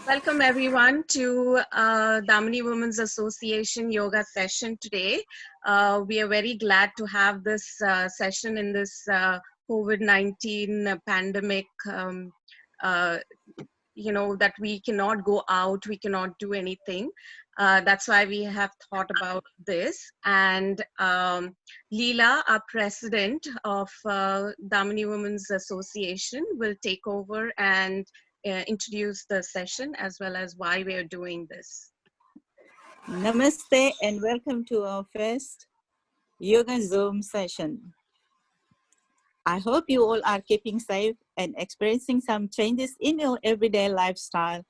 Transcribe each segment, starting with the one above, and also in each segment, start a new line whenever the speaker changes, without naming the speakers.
Welcome everyone to Damini Women's Association yoga session today. We are very glad to have this session in this COVID-19 pandemic. That we cannot go out, we cannot do anything. That's why we have thought about this. And Leela, our president of Damini Women's Association, will take over and introduce the session as well as why we are doing this.
Namaste and welcome to our first yoga Zoom session. I hope you all are keeping safe and experiencing some changes in your everyday lifestyle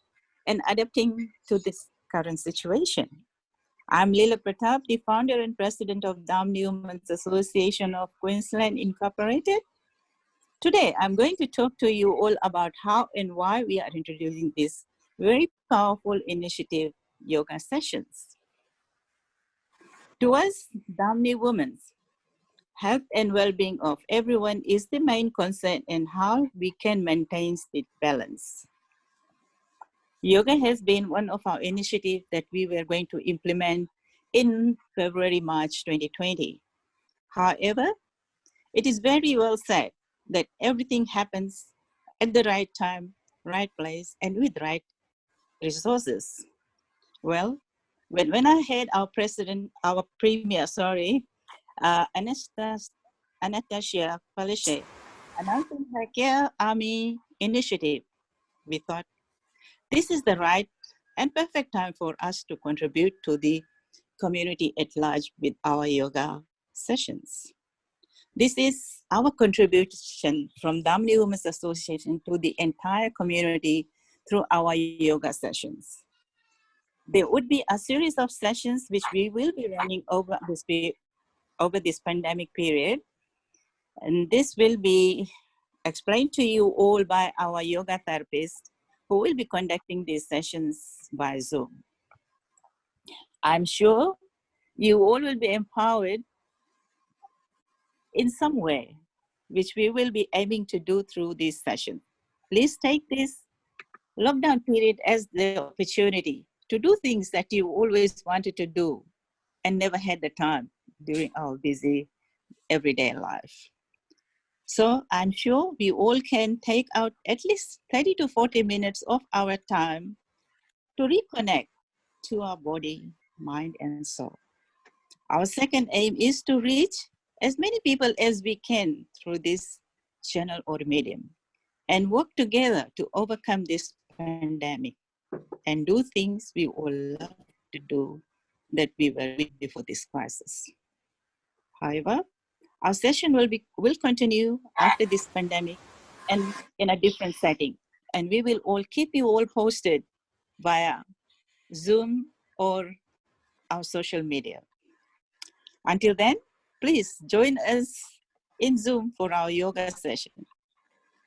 and adapting to this current situation. I'm Leela Pratap, the founder and president of Damini Women's Association of Queensland Incorporated. Today, I'm going to talk to you all about how and why we are introducing this very powerful initiative, yoga sessions. To us, Damini women, health and well-being of everyone is the main concern and how we can maintain the balance. Yoga has been one of our initiatives that we were going to implement in February, March 2020. However, it is very well said that everything happens at the right time, right place, and with right resources. Well, when I had our premier, Anastasia Paleshe, announcing her Care Army initiative, we thought this is the right and perfect time for us to contribute to the community at large with our yoga sessions. This is our contribution from Damini Women's Association to the entire community through our yoga sessions. There would be a series of sessions which we will be running over this pandemic period. And this will be explained to you all by our yoga therapist who will be conducting these sessions by Zoom. I'm sure you all will be empowered in some way, which we will be aiming to do through this session. Please take this lockdown period as the opportunity to do things that you always wanted to do and never had the time during our busy everyday life. So I'm sure we all can take out at least 30 to 40 minutes of our time to reconnect to our body, mind, and soul. Our second aim is to reach as many people as we can through this channel or medium and work together to overcome this pandemic and do things we all love to do that we were doing before this crisis. However, our session will continue after this pandemic and in a different setting. And we will all keep you all posted via Zoom or our social media. Until then, please join us in Zoom for our yoga session,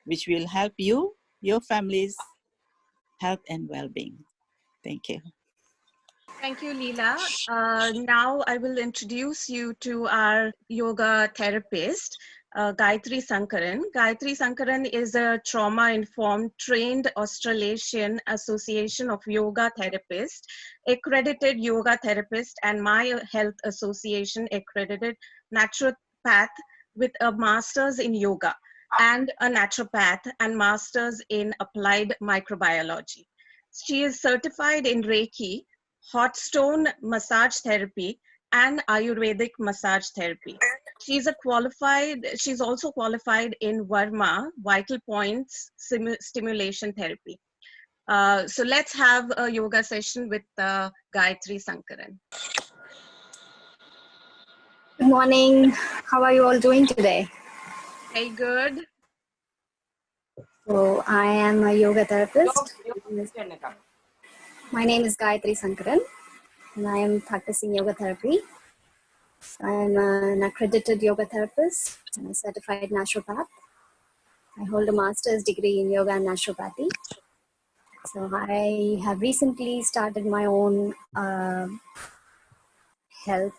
which will help you, your families, health and well-being. Thank you.
Thank you, Leela. Now I will introduce you to our yoga therapist, Gayatri Sankaran. Gayatri Sankaran is a trauma-informed, trained Australasian Association of Yoga Therapists, accredited yoga therapist, and My Health Association accredited naturopath with a master's in yoga and a naturopath and master's in applied microbiology. She is certified in Reiki, hot stone massage therapy, and Ayurvedic massage therapy. She's also qualified in Varma, vital points stimulation therapy. So let's have a yoga session with Gayatri Sankaran.
Good morning. How are you all doing today?
Very good.
So I am a yoga therapist. My name is Gayatri Sankaran, and I am practicing yoga therapy. I am an accredited yoga therapist and a certified naturopath. I hold a master's degree in yoga and naturopathy. So I have recently started my own health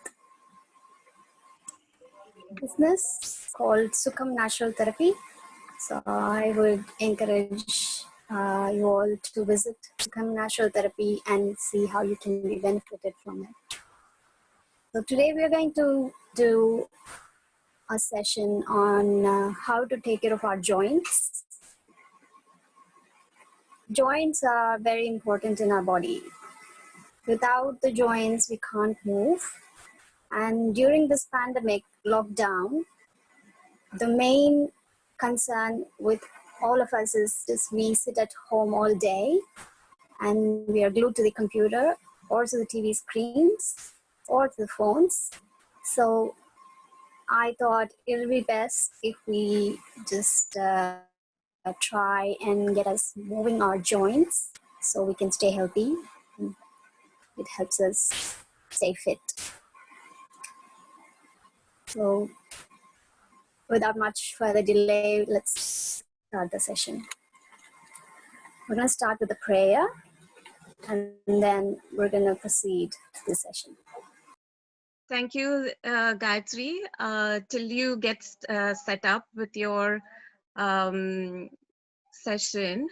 business called Sukham Natural Therapy. So I would encourage you all to visit Become Natural Therapy and see how you can be benefited from it. So today we are going to do a session on how to take care of our joints. Joints are very important in our body. Without the joints, we can't move. And during this pandemic lockdown, the main concern with all of us is just we sit at home all day and we are glued to the computer or to the TV screens or to the phones. So I thought it would be best if we just try and get us moving our joints so we can stay healthy. It helps us stay fit. So without much further delay, let's start the session. We're going to start with a prayer and then we're going to proceed to the session.
Thank you, Gayatri. Till you get set up with your session,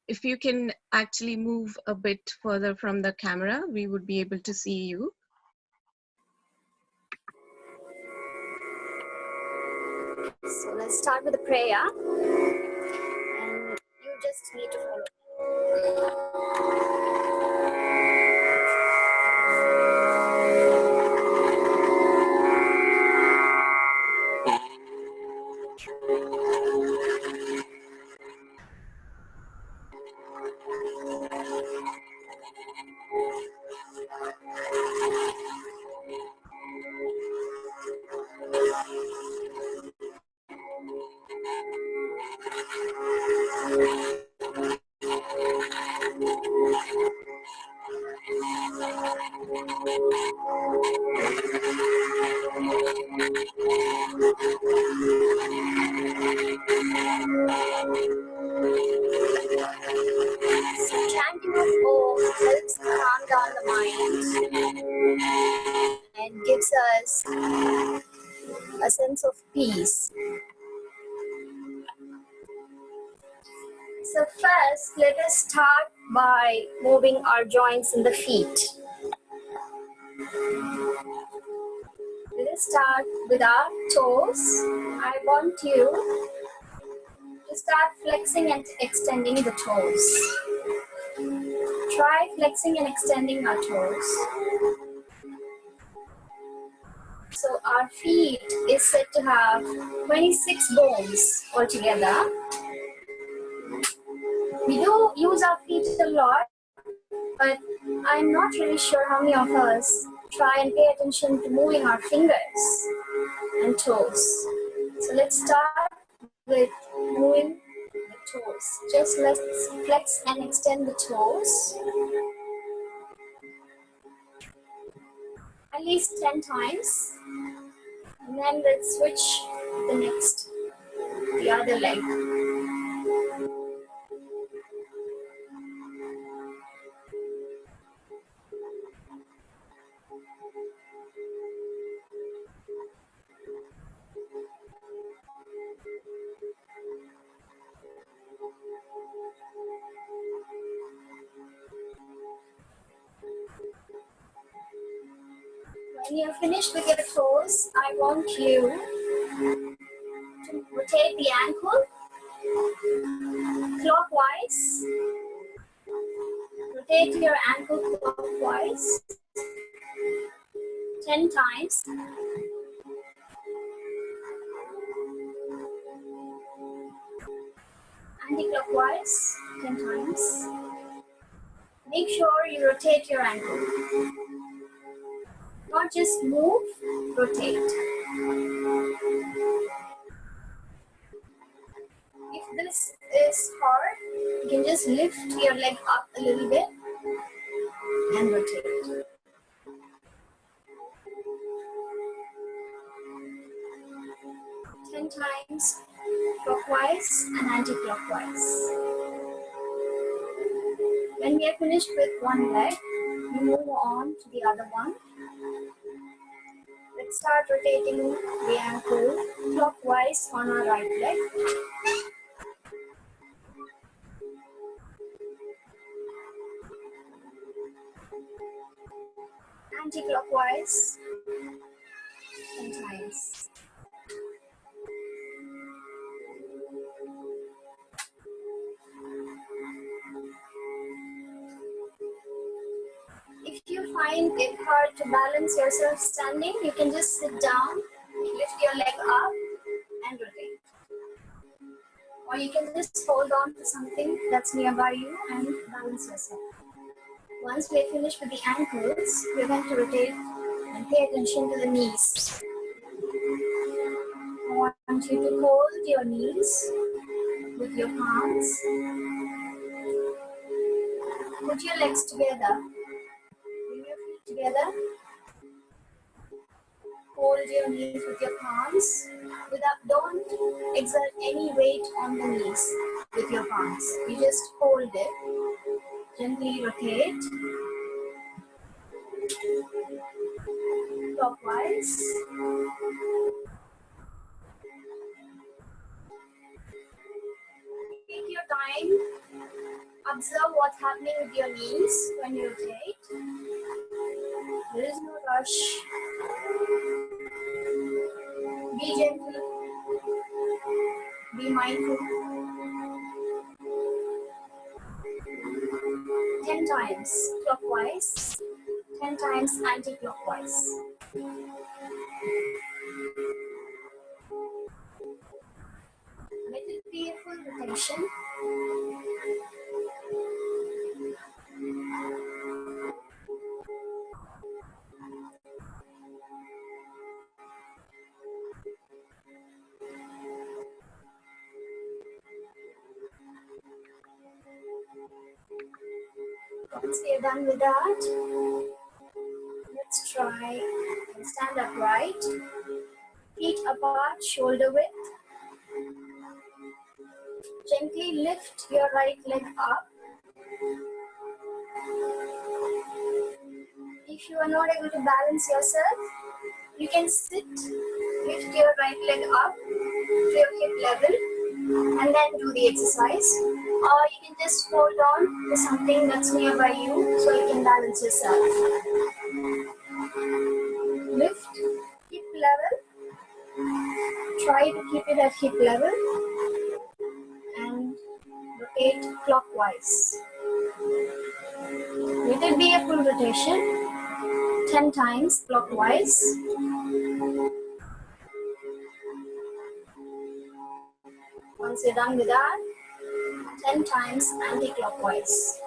if you can actually move a bit further from the camera, we would be able to see you.
So let's start with a prayer and you just need to follow. So chanting of Om helps calm down the mind and gives us a sense of peace. So first, let us start by moving our joints in the feet. Let us start with our toes. I want you to start flexing and extending the toes. Try flexing and extending our toes. So our feet is said to have 26 bones altogether. We do use our feet a lot, but I'm not really sure how many of us try and pay attention to moving our fingers and toes. So let's start with moving the toes. Just let's flex and extend the toes at least 10 times. And then let's switch the other leg. When you're finished with your toes, I want you to rotate the ankle clockwise. Rotate your ankle clockwise 10 times. Anti-clockwise 10 times. Make sure you rotate your ankle. Not just move, rotate. If this is hard, you can just lift your leg up a little bit and rotate. Ten times clockwise and anti-clockwise. When we are finished with one leg, we move on to the other one. Let's start rotating the ankle clockwise on our right leg. anti-clockwise 10 times. If you find it hard to balance yourself standing, you can just sit down, lift your leg up and rotate. Or you can just hold on to something that's nearby you and balance yourself. Once we're finished with the ankles, we're going to rotate and pay attention to the knees. I want you to hold your knees with your palms. Put your legs together. Bring your feet together. Hold your knees with your palms. Don't exert any weight on the knees with your palms. You just hold it. Gently rotate. Clockwise. Take your time. Observe what's happening with your knees when you rotate. There is no rush. Be gentle. Be mindful. 10 times clockwise, 10 times anti-clockwise. Let it be a full rotation. Once we are done with that, let's try and stand upright. Feet apart, shoulder width. Gently lift your right leg up. If you are not able to balance yourself, you can sit, lift your right leg up to your hip level and then do the exercise. Or you can just hold on to something that's nearby you so you can balance yourself. Lift, hip level. Try to keep it at hip level and rotate clockwise. Let it be a full rotation, 10 times clockwise. Once you're done with that, 10 times anti-clockwise.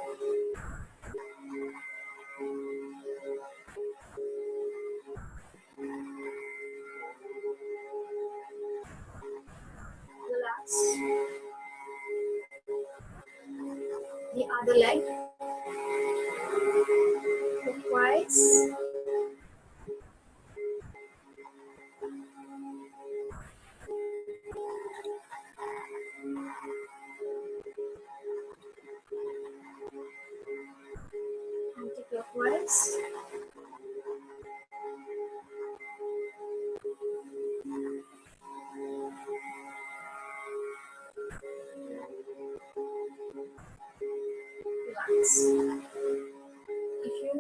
Relax. The other leg. Clockwise. Anti-clockwise. Relax. If you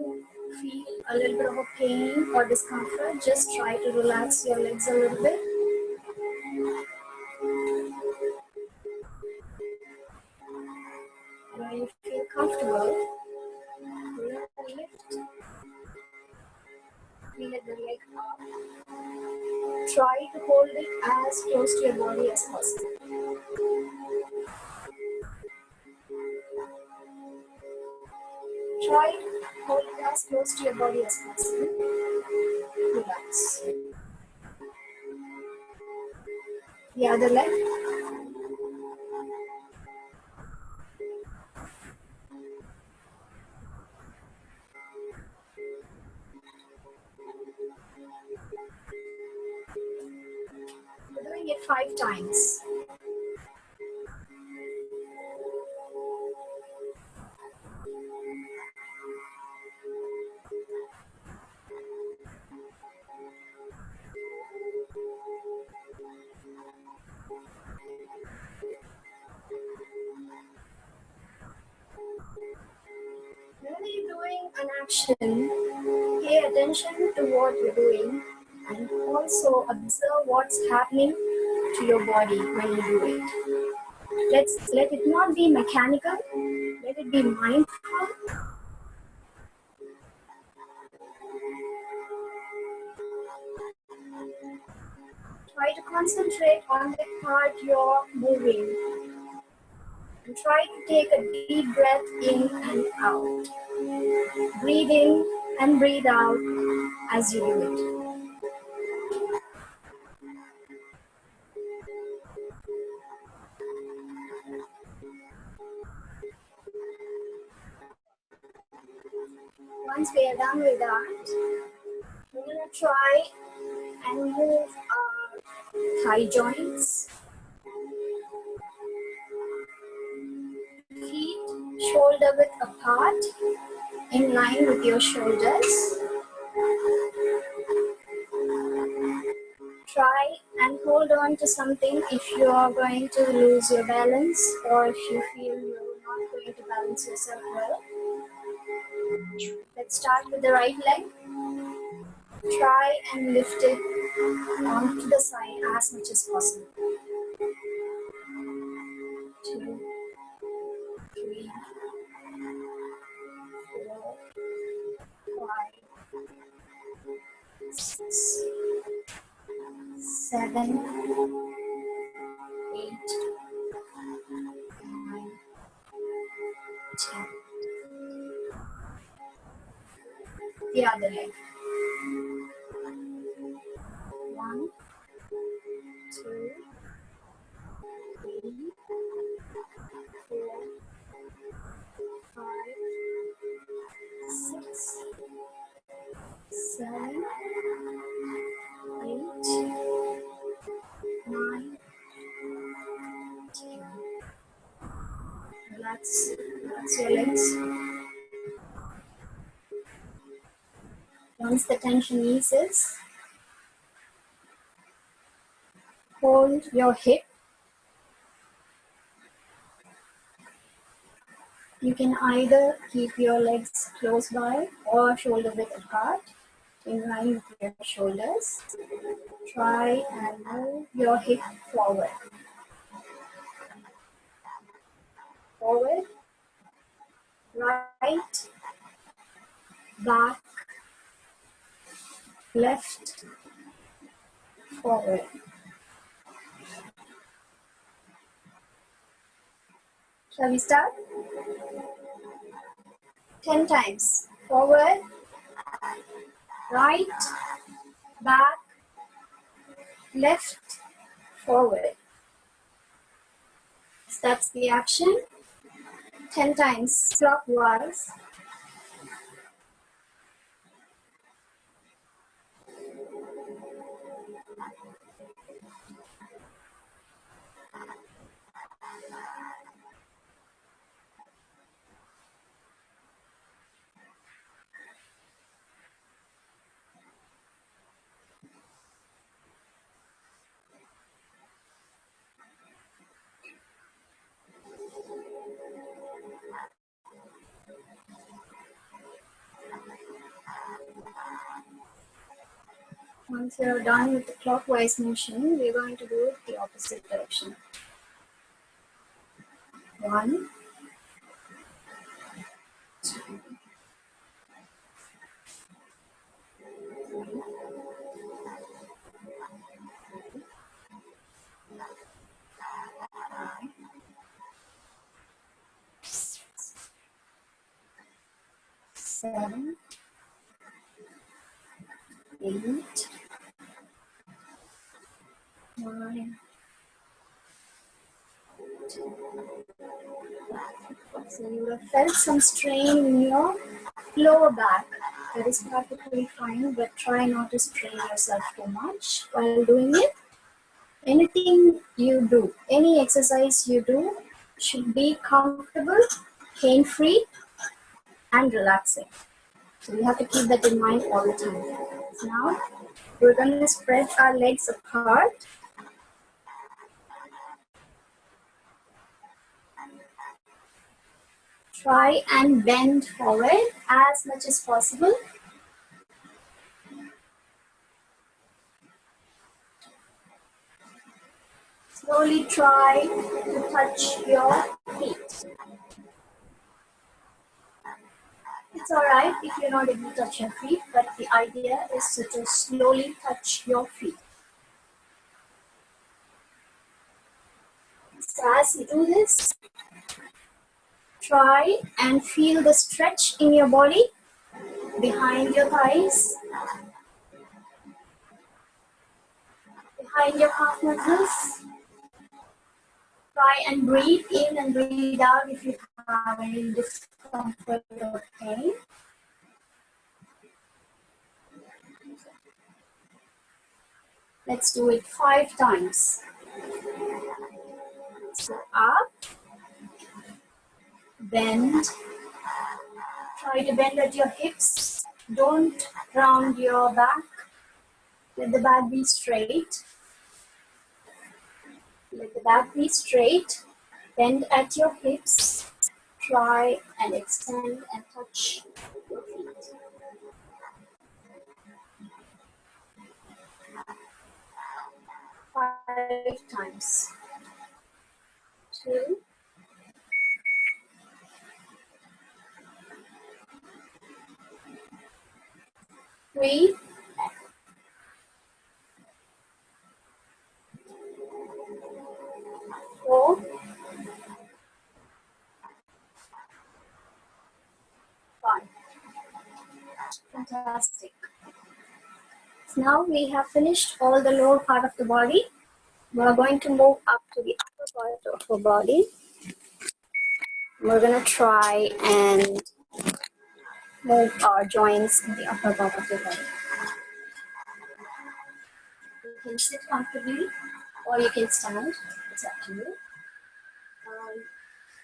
feel a little bit of a pain or discomfort, just try to relax your legs a little bit. And when you feel comfortable, lift. Feel the leg up. Try to hold it as close to your body as possible. Try to hold it as close to your body as possible. Relax. The other leg. We're doing it 5 times. Whenever you're doing an action, pay attention to what you're doing and also observe what's happening to your body when you do it. Let it not be mechanical, let it be mindful. Try to concentrate on the part you're moving. And try to take a deep breath in and out. Breathe in and breathe out as you do it. Once we are done with that, we're going to try and move our thigh joints, feet shoulder width apart in line with your shoulders. Try and hold on to something if you are going to lose your balance or if you feel you're not going to balance yourself well. Let's start with the right leg. Try and lift it onto the side as much as possible. 2, 3, 4, 5, 6, 7, 8, 9, 10. The other leg. 1, 2, 3, 4, 5, 6, 7, 8, 9, 10. Relax your legs. Once the tension eases, hold your hip. You can either keep your legs close by or shoulder width apart in line with your shoulders. Try and move your hip forward. Forward, right, back, left, forward. Shall we start? 10 times. Forward, right, back, left, forward. That's the action. 10 times clockwise. Once you're done with the clockwise motion, we're going to do it the opposite direction. 1, 2, 3, 5, 6, 7, 8, 9, 10. So you would have felt some strain in your lower back. That is perfectly fine, but try not to strain yourself too much while doing it. Anything you do, any exercise you do should be comfortable, pain-free, and relaxing. So we have to keep that in mind all the time. So now we're going to spread our legs apart. Try and bend forward as much as possible. slowly try to touch your feet. It's alright if you're not able to touch your feet, but the idea is to just slowly touch your feet. So as you do this, try and feel the stretch in your body, behind your thighs, behind your calf muscles. Try and breathe in and breathe out if you have any discomfort or pain. Let's do it 5 times. So up, bend. Try to bend at your hips. Don't round your back. Let the back be straight. Let the back be straight. Bend at your hips. Try and extend and touch your feet. 5 times. 2, 3, 4, 5. Fantastic. So now we have finished all the lower part of the body. We are going to move up to the upper part of our body. We're going to try and move our joints in the upper part of the body. You can sit comfortably or you can stand. It's up to you.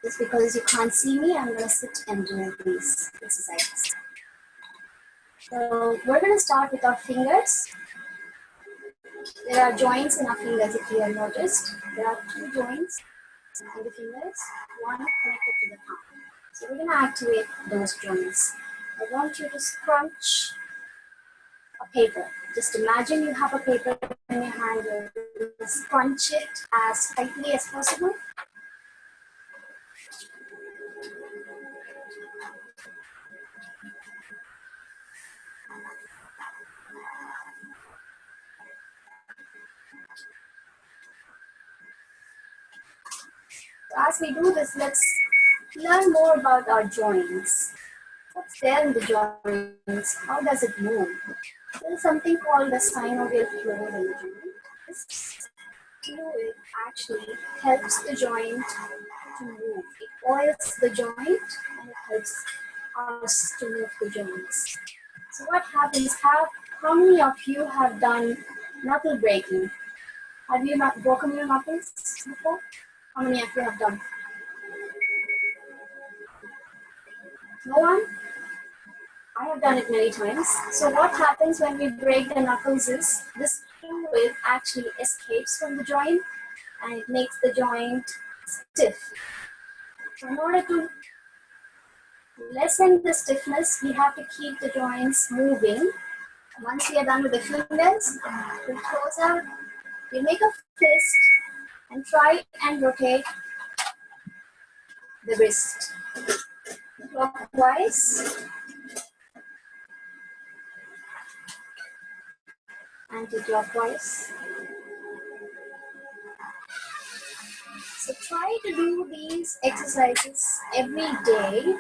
Just because you can't see me, I'm going to sit and do these exercises. So we're going to start with our fingers. There are joints in our fingers if you have noticed. There are 2 joints in the fingers, one connected to the palm. So we're going to activate those joints. I want you to scrunch a paper. Just imagine you have a paper in your hand. You're going to scrunch it as tightly as possible. So as we do this, let's learn more about our joints. What's there in the joints? How does it move? There is something called the synovial fluid in the joint. This fluid actually helps the joint to move. It oils the joint and it helps us to move the joints. So what happens? How many of you have done knuckle breaking? Have you not broken your knuckles before? How many of you have done? No one? I have done it many times. So what happens when we break the knuckles is this fluid actually escapes from the joint and it makes the joint stiff. So in order to lessen the stiffness, we have to keep the joints moving. Once we are done with the fingers, we close out, we make a fist and try and rotate the wrist clockwise, anti-clockwise. So try to do these exercises every day,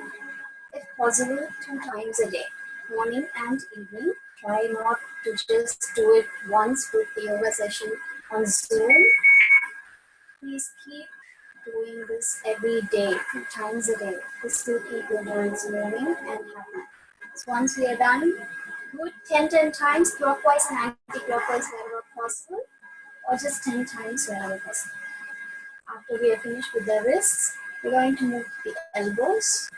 if possible 2 times a day, morning and evening. Try not to just do it once with the yoga session on Zoom. Please keep doing this every day, 2 times a day. This will keep your joints moving and happy. So once we are done, do it 10 times clockwise and anti-clockwise wherever possible, or just 10 times wherever possible. After we are finished with the wrists, we're going to move the elbows.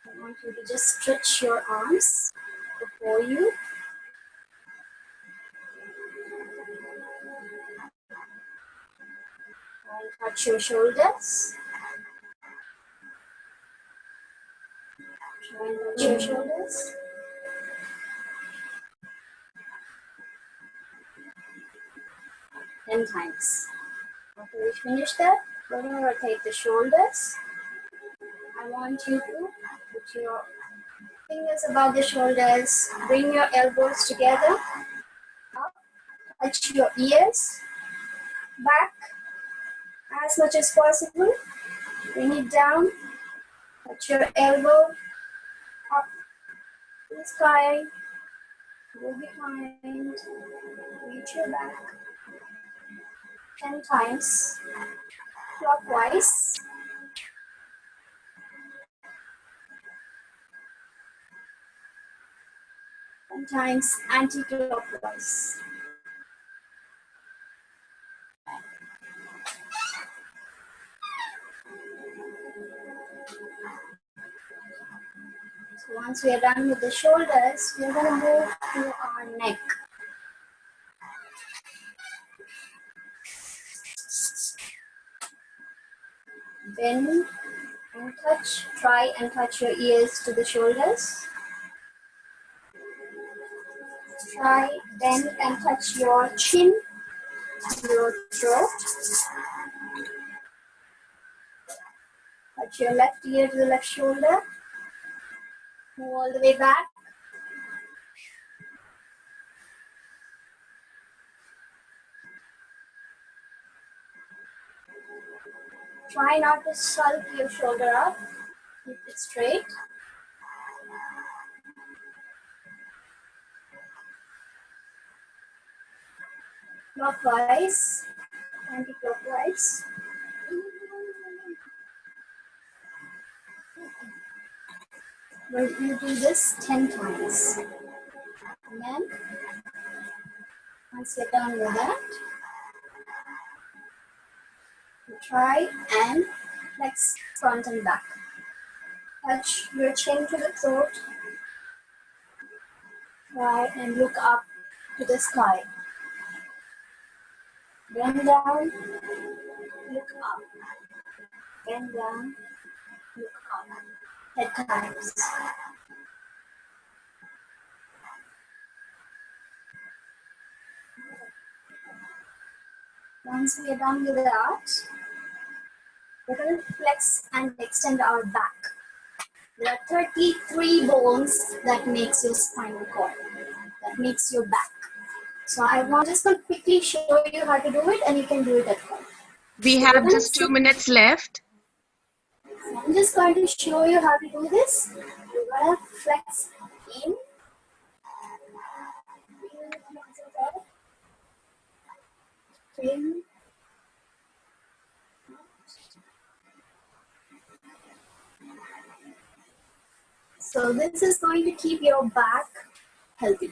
I want you to just stretch your arms before you. And touch your shoulders. Try and touch your shoulders. Ten times. After you finish that, we're going to rotate the shoulders. I want you to put your fingers above the shoulders, bring your elbows together, up, touch your ears, back as much as possible, bring it down, touch your elbow, up to the sky, go behind, reach your back, 10 times, clockwise, sometimes anti-clockwise. So once we are done with the shoulders, we are going to move to our neck. Bend and touch, try and touch your ears to the shoulders. Try, bend and touch your chin to your throat. Touch your left ear to the left shoulder. Move all the way back. Try not to sulk your shoulder up. Keep it straight. Clockwise, anti-clockwise. We'll do this 10 times. And then, once you're done with that, you try and flex front and back. Touch your chin to the throat. Try and look up to the sky. Bend down, look up. Bend down, look up. 10 times. Once we are done with that, we're going to flex and extend our back. There are 33 bones that makes your spinal cord, that makes your back. So I'm just going to quickly show you how to do it, and you can do it at home.
We
So
have just 2 minutes left.
So I'm just going to show you how to do this. You're going to flex in. In. So this is going to keep your back healthy.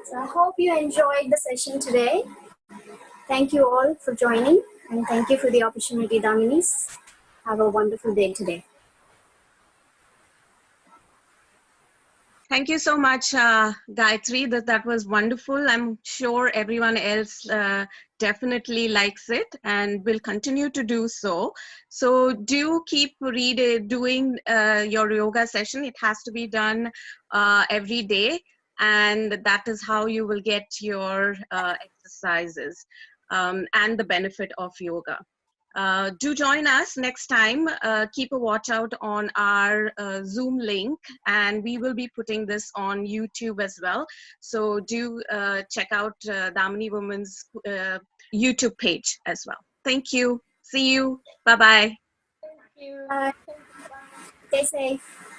So I hope you enjoyed the session today. Thank you all for joining, and thank you for the opportunity, Damini. Have a wonderful day today.
Thank you so much, Gayatri. That was wonderful. I'm sure everyone else definitely likes it and will continue to do so. So do keep doing your yoga session. It has to be done every day, and that is how you will get your exercises and the benefit of yoga. Do join us next time. Keep a watch out on our Zoom link, and we will be putting this on YouTube as well. So do check out Damini Women's YouTube page as well. Thank you. See you. Bye-bye.
Thank you. Bye. Stay safe.